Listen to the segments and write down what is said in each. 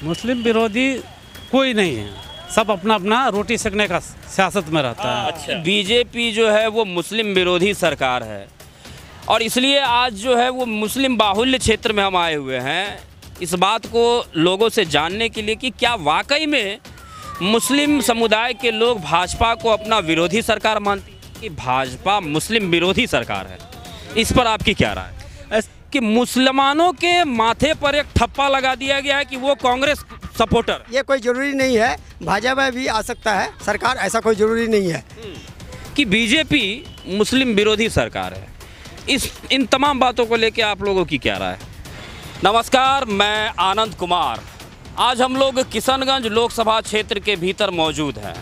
मुस्लिम विरोधी कोई नहीं है, सब अपना अपना रोटी सेकने का सियासत में रहता है। अच्छा, बीजेपी जो है वो मुस्लिम विरोधी सरकार है और इसलिए आज जो है वो मुस्लिम बाहुल्य क्षेत्र में हम आए हुए हैं इस बात को लोगों से जानने के लिए कि क्या वाकई में मुस्लिम समुदाय के लोग भाजपा को अपना विरोधी सरकार मानते हैं कि भाजपा मुस्लिम विरोधी सरकार है। इस पर आपकी क्या राय है कि मुसलमानों के माथे पर एक ठप्पा लगा दिया गया है कि वो कांग्रेस सपोर्टर? ये कोई ज़रूरी नहीं है, भाजपा भी आ सकता है सरकार, ऐसा कोई ज़रूरी नहीं है कि बीजेपी मुस्लिम विरोधी सरकार है। इन तमाम बातों को लेकर आप लोगों की क्या राय है? नमस्कार, मैं आनंद कुमार। आज हम लोग किशनगंज लोकसभा क्षेत्र के भीतर मौजूद हैं।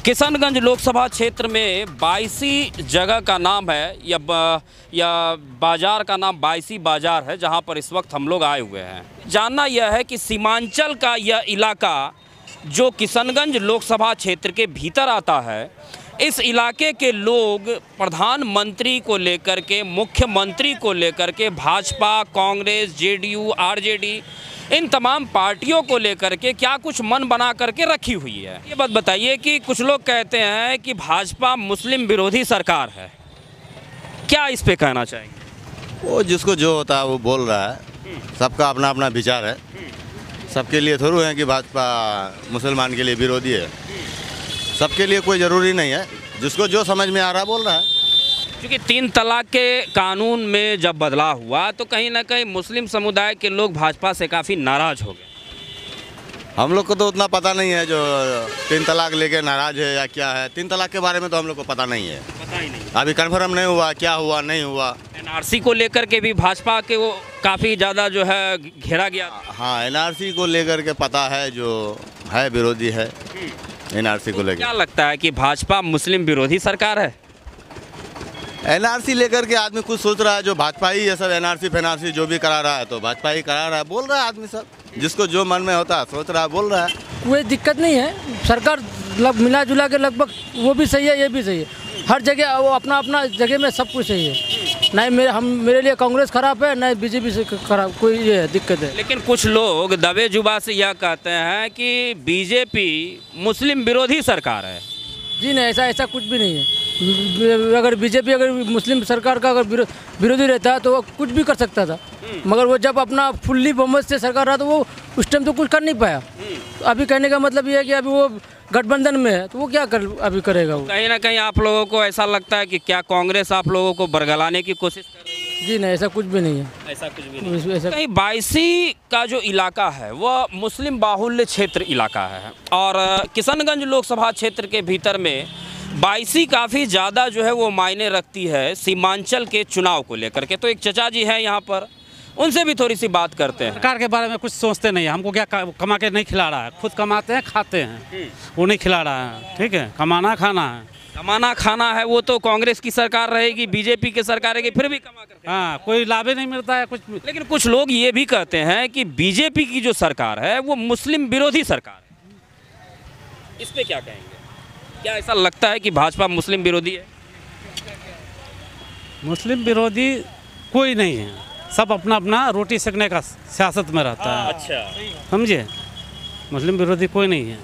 किशनगंज लोकसभा क्षेत्र में बायसी जगह का नाम है या बाज़ार का नाम बायसी बाज़ार है, जहां पर इस वक्त हम लोग आए हुए हैं। जानना यह है कि सीमांचल का यह इलाका जो किशनगंज लोकसभा क्षेत्र के भीतर आता है, इस इलाके के लोग प्रधानमंत्री को लेकर के, मुख्यमंत्री को लेकर के भाजपा, कांग्रेस, जेडीयू, आरजेडी इन तमाम पार्टियों को लेकर के क्या कुछ मन बना करके रखी हुई है। ये बात बताइए कि कुछ लोग कहते हैं कि भाजपा मुस्लिम विरोधी सरकार है, क्या इस पे कहना चाहेंगे? वो जिसको जो होता है वो बोल रहा है, सबका अपना अपना विचार है। सबके लिए थोड़ी है कि भाजपा मुसलमान के लिए विरोधी है, सबके लिए कोई ज़रूरी नहीं है, जिसको जो समझ में आ रहा है बोल रहा है। क्योंकि 3 तलाक के कानून में जब बदलाव हुआ तो कहीं ना कहीं मुस्लिम समुदाय के लोग भाजपा से काफ़ी नाराज़ हो गए। हम लोग को तो उतना पता नहीं है जो 3 तलाक लेके नाराज़ है या क्या है। 3 तलाक के बारे में तो हम लोग को पता नहीं है, पता ही नहीं। अभी कन्फर्म नहीं हुआ क्या हुआ नहीं हुआ। एनआरसी को लेकर के भी भाजपा के वो काफ़ी ज़्यादा जो है घेरा गया। हाँ, एनआरसी को लेकर के पता है, जो है विरोधी है एनआरसी को लेकर। क्या लगता है कि भाजपा मुस्लिम विरोधी सरकार है? एनआरसी लेकर के आदमी कुछ सोच रहा है, जो भाजपा ही है सब एनआरसी फेनआरसी जो भी करा रहा है तो भाजपा ही करा रहा है, बोल रहा है आदमी सब, जिसको जो मन में होता है सोच रहा है बोल रहा है। कोई दिक्कत नहीं है, सरकार मिला जुला के लगभग वो भी सही है ये भी सही है, हर जगह वो अपना अपना जगह में सब कुछ सही है। नहीं मेरे लिए कांग्रेस खराब है, नहीं बीजेपी से खराब, कोई ये है दिक्कत है। लेकिन कुछ लोग दबे जुबा से यह कहते हैं कि बीजेपी मुस्लिम विरोधी सरकार है। जी नहीं, ऐसा कुछ भी नहीं है। अगर बीजेपी अगर मुस्लिम सरकार का अगर विरोधी रहता तो वो कुछ भी कर सकता था, मगर वो जब अपना फुल्ली बहुमत से सरकार रहा तो वो उस टाइम तो कुछ कर नहीं पाया। तो अभी कहने का मतलब ये है कि अभी वो गठबंधन में है तो वो क्या अभी करेगा वो। कहीं ना कहीं आप लोगों को ऐसा लगता है कि क्या कांग्रेस आप लोगों को बरगलाने की कोशिश कर रही है? जी नहीं, ऐसा कुछ भी नहीं है। ऐसा कुछ भी नहीं है। कहीं बायसी का जो इलाका है वह मुस्लिम बाहुल्य क्षेत्र इलाका है और किशनगंज लोकसभा क्षेत्र के भीतर में बायसी काफ़ी ज़्यादा जो है वो मायने रखती है सीमांचल के चुनाव को लेकर के। तो एक चचा जी हैं यहाँ पर, उनसे भी थोड़ी सी बात करते हैं। सरकार के बारे में कुछ सोचते नहीं है, हमको क्या कमा के नहीं खिला रहा है, खुद कमाते हैं खाते हैं, वो नहीं खिला रहा है। ठीक है, कमाना खाना है, कमाना खाना है, वो तो कांग्रेस की सरकार रहेगी, बीजेपी की सरकार रहेगी, फिर भी कमा करके हाँ, कोई लाभ ही नहीं मिलता है कुछ भी। लेकिन कुछ लोग ये भी कहते हैं कि बीजेपी की जो सरकार है वो मुस्लिम विरोधी सरकार है। इस पे क्या कहेंगे? क्या ऐसा लगता है कि भाजपा मुस्लिम विरोधी है? मुस्लिम विरोधी कोई नहीं है, सब अपना अपना रोटी सेकने का सियासत में रहता है। अच्छा, समझे, मुस्लिम विरोधी कोई नहीं है,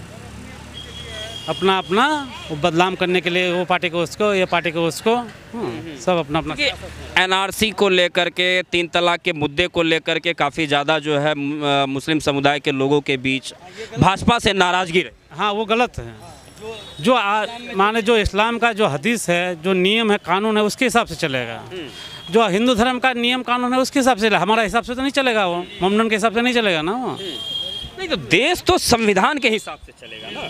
अपना अपना वो बदनाम करने के लिए वो पार्टी को उसको, ये पार्टी को उसको, सब अपना अपना। एनआरसी को लेकर के, 3 तलाक के मुद्दे को लेकर के काफ़ी ज़्यादा जो है मुस्लिम समुदाय के लोगों के बीच भाजपा से नाराज़गी रही। हाँ, वो गलत है। जो माने जो इस्लाम का जो हदीस है, जो नियम है, कानून है, उसके हिसाब से चलेगा। जो हिंदू धर्म का नियम कानून है उसके हिसाब से, हमारा हिसाब से तो नहीं चलेगा, वो मोमडन के हिसाब से नहीं चलेगा ना। वो नहीं तो देश तो संविधान के हिसाब से चलेगा ना।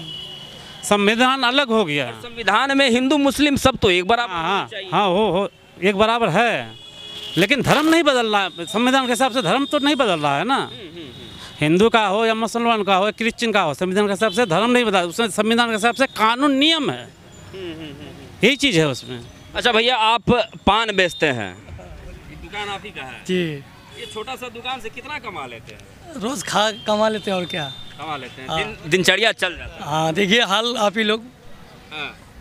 संविधान अलग हो गया, संविधान में हिंदू मुस्लिम सब तो एक बराबर। हाँ हो एक बराबर है, लेकिन धर्म नहीं बदल रहा है। संविधान के हिसाब से धर्म तो नहीं बदल रहा है ना। हिंदू का हो या मुसलमान का हो या क्रिश्चियन का हो, संविधान के हिसाब से धर्म नहीं बदला, उसमें संविधान के हिसाब से कानून नियम है, यही चीज़ है उसमें। अच्छा भैया, आप पान बेचते हैं, दुकान आप ही का है जी। ये छोटा सा दुकान से कितना कमा लेते हैं? रोज कमा लेते हैं और क्या कमा लेते हैं, दिनचर्या चल जाता है। हाँ, देखिए हाल आप ही लोग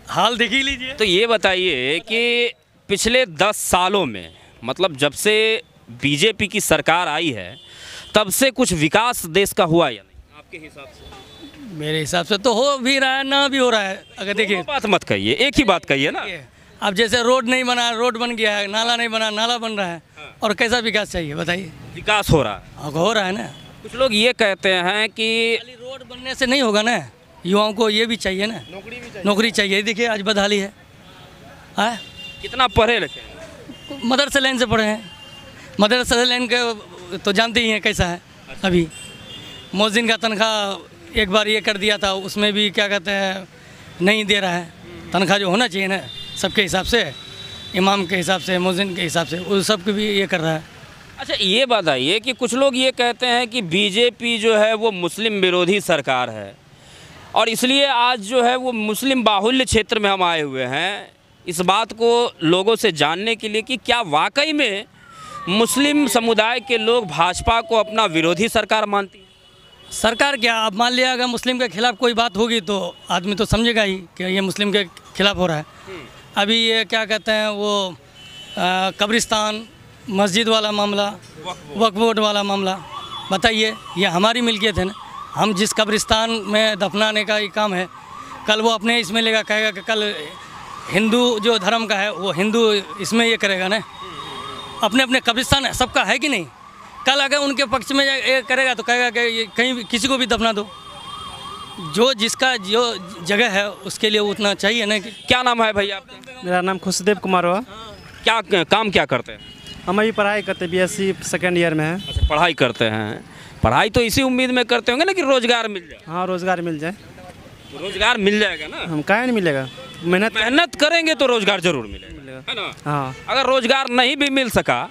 हाल देख ही लीजिए। तो ये बताइए कि पिछले 10 सालों में, मतलब जब से बीजेपी की सरकार आई है, तब से कुछ विकास देश का हुआ या नहीं? आपके हिसाब से? मेरे हिसाब से तो हो भी रहा है, ना भी हो रहा है। अगर देखिए, दोनों बात मत कहिए, एक ही बात कहिए ना। अब जैसे रोड नहीं बना, रोड बन गया है, नाला नहीं बना, नाला बन रहा है, और कैसा विकास चाहिए बताइए? विकास हो रहा है। हो रहा है ना। कुछ लोग ये कहते हैं कि खाली रोड बनने से नहीं होगा ना, युवाओं को ये भी चाहिए ना, नौकरी चाहिए। देखिए आज बदहाली है। कितना पढ़े लिखे हैं? मदरसे लाइन से पढ़े हैं। मदरसे लाइन के तो जानते ही हैं कैसा है। अभी मौजिन का तनख्वाह एक बार ये कर दिया था, उसमें भी क्या कहते हैं नहीं दे रहा है। तनख्वाह जो होना चाहिए ना सबके हिसाब से, इमाम के हिसाब से, मौजिन के हिसाब से, उस सब भी ये कर रहा है। अच्छा ये बताइए कि कुछ लोग ये कहते हैं कि बीजेपी जो है वो मुस्लिम विरोधी सरकार है, और इसलिए आज जो है वो मुस्लिम बाहुल्य क्षेत्र में हम आए हुए हैं इस बात को लोगों से जानने के लिए कि क्या वाकई में मुस्लिम समुदाय के लोग भाजपा को अपना विरोधी सरकार मानती है। सरकार क्या, आप मान लिया अगर मुस्लिम के खिलाफ कोई बात होगी तो आदमी तो समझेगा ही कि ये मुस्लिम के खिलाफ हो रहा है। अभी ये क्या कहते हैं वो कब्रिस्तान मस्जिद वाला मामला, वक्फ बोर्ड वाला मामला, बताइए ये हमारी मिल्कियत है ना। हम जिस कब्रिस्तान में दफनाने का ही काम है, कल वो अपने इसमें लेगा, कहेगा कि कल हिंदू जो धर्म का है वो हिंदू इसमें ये करेगा ना। अपने अपने कब्रिस्तान है, सबका है कि नहीं। कल अगर उनके पक्ष में ये करेगा तो कहेगा कि ये कहीं भी किसी को भी दफना दो। जो जिसका जो जगह है उसके लिए उतना चाहिए ना। कि क्या नाम है भैया आपका? मेरा नाम खुशदेव कुमार हुआ। क्या काम क्या करते हैं? हम अभी पढ़ाई करते, बीएससी सेकेंड ईयर में है। अच्छा पढ़ाई करते हैं। पढ़ाई तो इसी उम्मीद में करते होंगे ना कि रोजगार मिल जाए। हाँ रोज़गार मिल जाए। रोजगार मिल जाएगा ना। हम काहे नहीं मिलेगा, मेहनत करेंगे तो रोजगार जरूर मिलेगा, है ना। हाँ अगर रोजगार नहीं भी मिल सका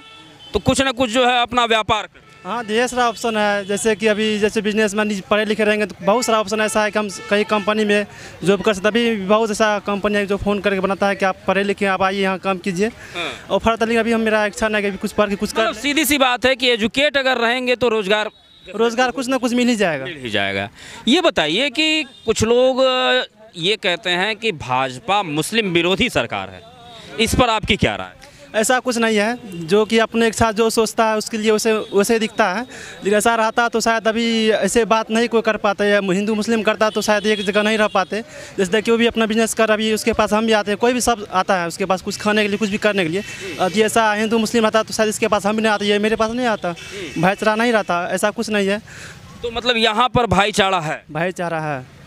तो कुछ ना कुछ जो है अपना व्यापार करें। हाँ ढेर सारा ऑप्शन है। जैसे कि अभी जैसे बिजनेसमैन पढ़े लिखे रहेंगे तो बहुत सारा ऑप्शन ऐसा है कि हम कई कंपनी में जॉब कर सकते। अभी बहुत ऐसा कंपनी है जो फ़ोन करके बनाता है कि आप पढ़े लिखे आप आइए यहाँ काम कीजिए। और फर्दर लेकिन अभी हम मेरा इच्छा नहीं है कि कुछ पढ़ के कुछ कर। सीधी सी बात है कि एजुकेट अगर रहेंगे तो रोजगार कुछ ना कुछ मिल ही जाएगा। मिल ही जाएगा। ये बताइए कि कुछ लोग ये कहते हैं कि भाजपा मुस्लिम विरोधी सरकार है, इस पर आपकी क्या राय है? ऐसा कुछ नहीं है। जो कि अपने एक साथ जो सोचता है उसके लिए वैसे दिखता है। लेकिन ऐसा रहता तो शायद अभी ऐसे बात नहीं कोई कर पाता, या हिंदू मुस्लिम करता तो शायद एक जगह नहीं रह पाते। जैसे देखिए वो भी अपना बिजनेस कर, अभी उसके पास हम भी आते हैं, कोई भी सब आता है उसके पास कुछ खाने के लिए कुछ भी करने के लिए। यदि ऐसा हिंदू मुस्लिम आता तो शायद इसके पास हम भी नहीं आते, ये मेरे पास नहीं आता, भाईचारा नहीं रहता। ऐसा कुछ नहीं है। तो मतलब यहाँ पर भाईचारा है, भाईचारा है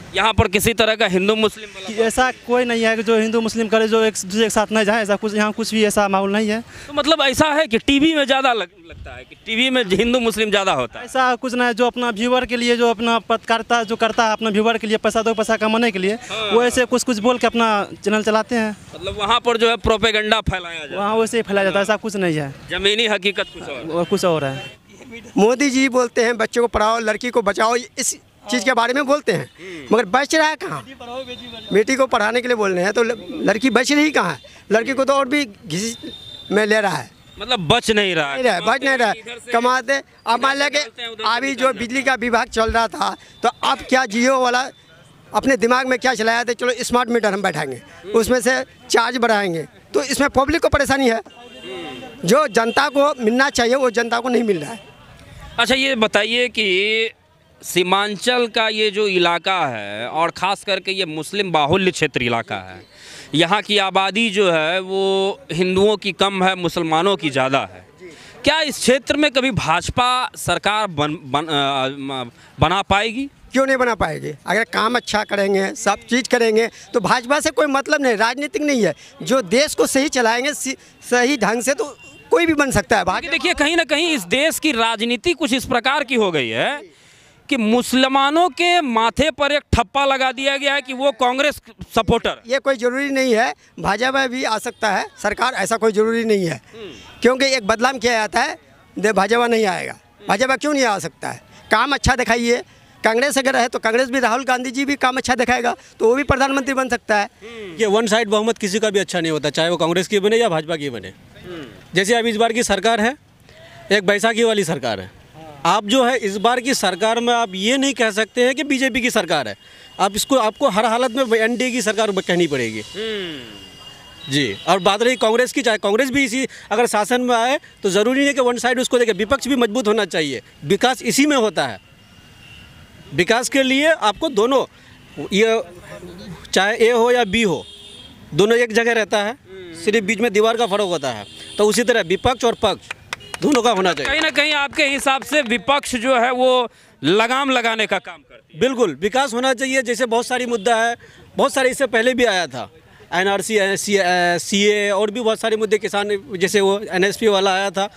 यहाँ पर किसी तरह का हिंदू मुस्लिम वाला ऐसा कोई नहीं है कि जो हिंदू मुस्लिम करे जो एक दूसरे के साथ नहीं जाए। ऐसा कुछ यहाँ कुछ भी ऐसा माहौल नहीं है। तो मतलब ऐसा है कि टीवी में ज़्यादा लगता है कि टीवी में हिंदू मुस्लिम ज़्यादा होता है। ऐसा कुछ नहीं। जो अपना व्यूअर के लिए जो अपना पत्रकारिता जो करता है अपना व्यूअर के लिए पैसा कमाने के लिए, वो ऐसे कुछ बोल के अपना चैनल चलाते हैं। मतलब वहाँ पर जो है प्रोपेगेंडा फैलाया जाता है, वहाँ वैसे ही फैलाया जाता है। ऐसा कुछ नहीं है, जमीनी हकीकत कुछ और है। मोदी जी बोलते हैं बच्चों को पढ़ाओ, लड़की को बचाओ, इस चीज़ के बारे में बोलते हैं, मगर बच रहा है कहाँ? बेटी को पढ़ाने के लिए बोल रहे हैं तो लड़की बच रही कहाँ है? लड़की को तो और भी घिस में ले रहा है। मतलब बच नहीं रहा है, बच नहीं रहा है, कमाते। अब मान लिया कि अभी जो बिजली का विभाग चल रहा था तो अब क्या जियो वाला अपने दिमाग में क्या चलाया था, चलो स्मार्ट मीटर हम बैठाएंगे, उसमें से चार्ज बढ़ाएंगे, तो इसमें पब्लिक को परेशानी है। जो जनता को मिलना चाहिए वो जनता को नहीं मिल रहा है। अच्छा ये बताइए कि सीमांचल का ये जो इलाका है और ख़ास करके ये मुस्लिम बाहुल्य क्षेत्र इलाका है, यहाँ की आबादी जो है वो हिंदुओं की कम है, मुसलमानों की ज़्यादा है। क्या इस क्षेत्र में कभी भाजपा सरकार बना पाएगी? क्यों नहीं बना पाएगी? अगर काम अच्छा करेंगे, सब चीज़ करेंगे तो भाजपा से कोई मतलब नहीं, राजनीतिक नहीं है। जो देश को सही चलाएंगे सही ढंग से तो कोई भी बन सकता है। देखिए कहीं ना कहीं इस देश की राजनीति कुछ इस प्रकार की हो गई है कि मुसलमानों के माथे पर एक ठप्पा लगा दिया गया है कि वो कांग्रेस सपोर्टर। ये कोई ज़रूरी नहीं है, भाजपा भी आ सकता है सरकार, ऐसा कोई ज़रूरी नहीं है। क्योंकि एक बदलाव किया जाता है, भाजपा नहीं आएगा। भाजपा क्यों नहीं आ सकता है? काम अच्छा दिखाइए। कांग्रेस अगर है तो कांग्रेस भी, राहुल गांधी जी भी काम अच्छा दिखाएगा तो वो भी प्रधानमंत्री बन सकता है। ये वन साइड बहुमत किसी का भी अच्छा नहीं होता, चाहे वो कांग्रेस की बने या भाजपा की बने। जैसे अभी इस बार की सरकार है एक बैसाखी वाली सरकार है। आप जो है इस बार की सरकार में आप ये नहीं कह सकते हैं कि बीजेपी की सरकार है। आप इसको आपको हर हालत में एनडीए की सरकार कहनी पड़ेगी जी। और बात रही कांग्रेस की, चाहे कांग्रेस भी इसी अगर शासन में आए तो ज़रूरी नहीं कि वन साइड उसको देखे। विपक्ष भी मजबूत होना चाहिए, विकास इसी में होता है। विकास के लिए आपको दोनों, ये चाहे ए हो या बी हो, दोनों एक जगह रहता है, सिर्फ बीच में दीवार का फर्क होता है। तो उसी तरह विपक्ष और पक्ष दोनों का होना चाहिए। कहीं ना कहीं आपके हिसाब से विपक्ष जो है वो लगाम लगाने का काम करती है। बिल्कुल, विकास होना चाहिए। जैसे बहुत सारी मुद्दा है, बहुत सारे इससे पहले भी आया था, NRC, CA और भी बहुत सारे मुद्दे, किसान जैसे वो NSP वाला आया था।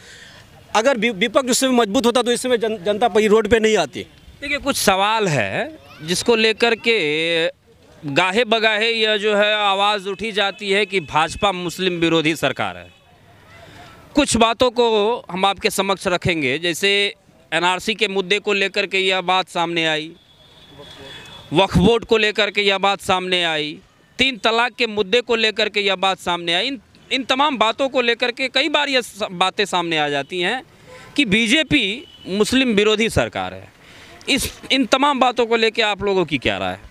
अगर विपक्ष उससे मजबूत होता तो इस समय जनता रोड पे नहीं आती। देखिए, कुछ सवाल है जिसको लेकर के गाहे बगाहे यह जो है आवाज़ उठी जाती है कि भाजपा मुस्लिम विरोधी सरकार है। कुछ बातों को हम आपके समक्ष रखेंगे, जैसे NRC के मुद्दे को लेकर के यह बात सामने आई, वक्फ बोर्ड को लेकर के यह बात सामने आई, 3 तलाक के मुद्दे को लेकर के यह बात सामने आई। इन तमाम बातों को लेकर के कई बार ये बातें सामने आ जाती हैं कि बीजेपी मुस्लिम विरोधी सरकार है। इन तमाम बातों को लेकर आप लोगों की क्या राय है?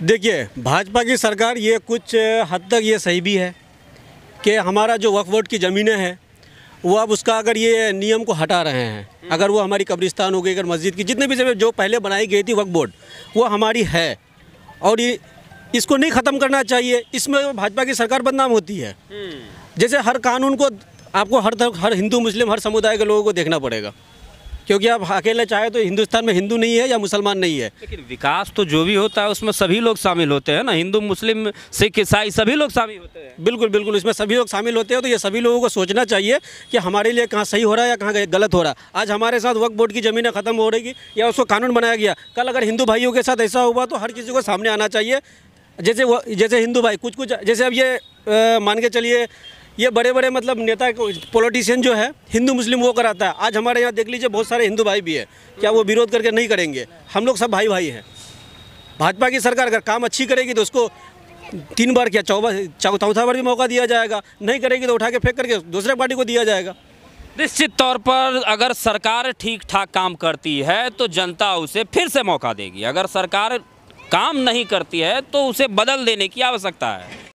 देखिए, भाजपा की सरकार, ये कुछ हद तक ये सही भी है कि हमारा जो वक्फ बोर्ड की ज़मीनें हैं वो अब उसका अगर ये नियम को हटा रहे हैं, अगर वो हमारी कब्रिस्तान हो गई, अगर मस्जिद की जितने भी जगह जो पहले बनाई गई थी वक्फ बोर्ड, वो हमारी है और ये इसको नहीं ख़त्म करना चाहिए। इसमें भाजपा की सरकार बदनाम होती है। जैसे हर कानून को आपको हर हिंदू मुस्लिम हर समुदाय के लोगों को देखना पड़ेगा, क्योंकि आप अकेले चाहे तो हिंदुस्तान में हिंदू नहीं है या मुसलमान नहीं है। लेकिन विकास तो जो भी होता है उसमें सभी लोग शामिल होते हैं ना, हिंदू मुस्लिम सिख ईसाई सभी लोग शामिल होते हैं। बिल्कुल बिल्कुल, इसमें सभी लोग शामिल होते हैं। तो ये सभी लोगों को सोचना चाहिए कि हमारे लिए कहाँ सही हो रहा है या कहाँ गलत हो रहा है। आज हमारे साथ वक्फ बोर्ड की ज़मीनें ख़त्म हो रही या उसको कानून बनाया गया, कल अगर हिंदू भाइयों के साथ ऐसा हुआ तो हर किसी को सामने आना चाहिए। जैसे हिंदू भाई कुछ जैसे अब ये मान के चलिए, ये बड़े बड़े मतलब नेता पॉलिटिशियन जो है हिंदू मुस्लिम वो कराता है। आज हमारे यहाँ देख लीजिए बहुत सारे हिंदू भाई भी है, क्या वो विरोध करके नहीं करेंगे? हम लोग सब भाई भाई हैं। भाजपा की सरकार अगर काम अच्छी करेगी तो उसको 3 बार क्या चौथा बार भी मौका दिया जाएगा, नहीं करेगी तो उठा के फेंक करके दूसरे पार्टी को दिया जाएगा। निश्चित तौर पर अगर सरकार ठीक ठाक काम करती है तो जनता उसे फिर से मौका देगी, अगर सरकार काम नहीं करती है तो उसे बदल देने की आवश्यकता है।